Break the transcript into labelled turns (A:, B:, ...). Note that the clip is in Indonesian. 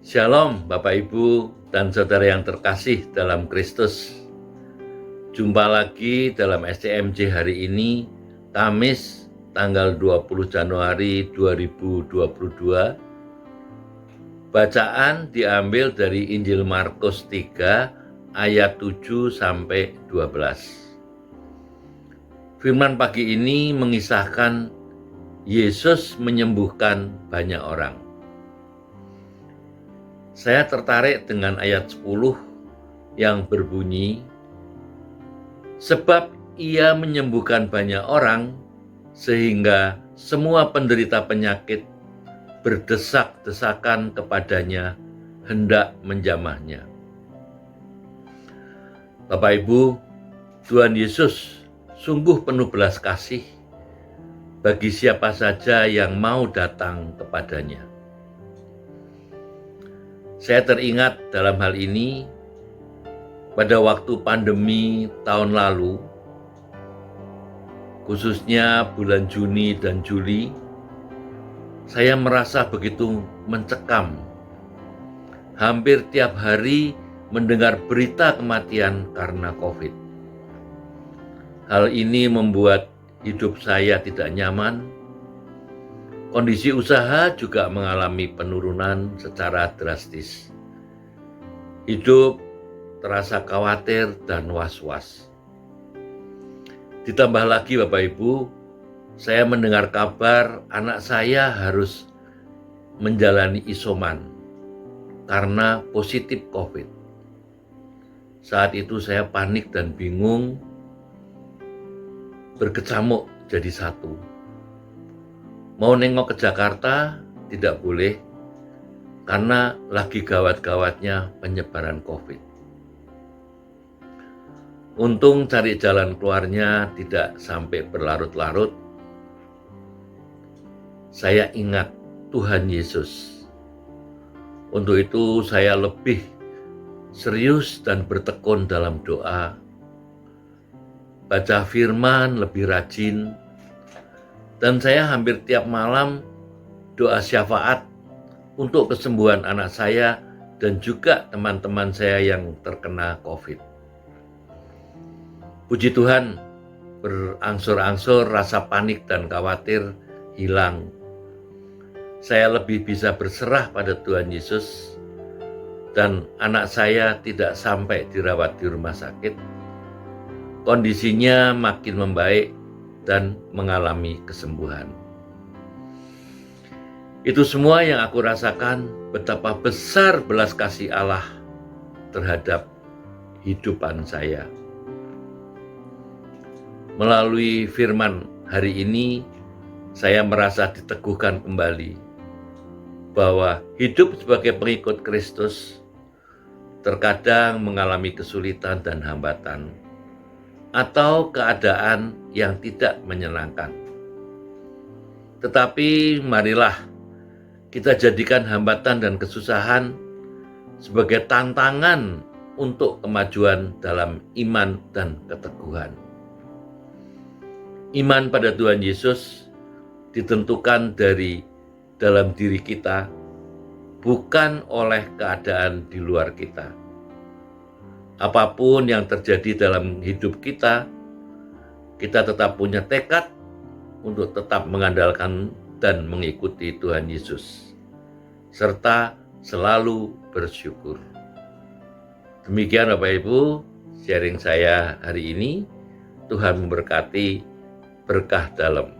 A: Shalom Bapak Ibu dan Saudara yang terkasih dalam Kristus. Jumpa lagi dalam SCMJ hari ini, Kamis tanggal 20 Januari 2022. Bacaan diambil dari Injil Markus 3 ayat 7 sampai 12. Firman pagi ini mengisahkan Yesus menyembuhkan banyak orang. Saya tertarik dengan ayat 10 yang berbunyi, sebab ia menyembuhkan banyak orang sehingga semua penderita penyakit berdesak-desakan kepadanya hendak menjamahnya. Bapak Ibu, Tuhan Yesus sungguh penuh belas kasih bagi siapa saja yang mau datang kepadanya. Saya teringat dalam hal ini pada waktu pandemi tahun lalu, khususnya bulan Juni dan Juli, saya merasa begitu mencekam. Hampir tiap hari mendengar berita kematian karena COVID. Hal ini membuat hidup saya tidak nyaman. Kondisi usaha juga mengalami penurunan secara drastis. Hidup terasa khawatir dan was-was. Ditambah lagi Bapak Ibu, saya mendengar kabar anak saya harus menjalani isoman karena positif COVID. Saat itu saya panik dan bingung, berkecamuk jadi satu. Mau nengok ke Jakarta tidak boleh karena lagi gawat-gawatnya penyebaran COVID. Untung cari jalan keluarnya tidak sampai berlarut-larut. Saya ingat Tuhan Yesus. Untuk itu saya lebih serius dan bertekun dalam doa. Baca firman lebih rajin. Dan saya hampir tiap malam doa syafaat untuk kesembuhan anak saya dan juga teman-teman saya yang terkena COVID. Puji Tuhan, berangsur-angsur rasa panik dan khawatir hilang. Saya lebih bisa berserah pada Tuhan Yesus dan anak saya tidak sampai dirawat di rumah sakit. Kondisinya makin membaik dan mengalami kesembuhan. Itu semua yang aku rasakan, betapa besar belas kasih Allah terhadap hidupan saya. Melalui firman hari ini, saya merasa diteguhkan kembali bahwa hidup sebagai pengikut Kristus terkadang mengalami kesulitan dan hambatan atau keadaan yang tidak menyenangkan. Tetapi marilah kita jadikan hambatan dan kesusahan sebagai tantangan untuk kemajuan dalam iman dan keteguhan. Iman pada Tuhan Yesus ditentukan dari dalam diri kita, bukan oleh keadaan di luar kita. Apapun yang terjadi dalam hidup kita, kita tetap punya tekad untuk tetap mengandalkan dan mengikuti Tuhan Yesus, serta selalu bersyukur. Demikian Bapak Ibu, sharing saya hari ini. Tuhan memberkati, berkah dalam.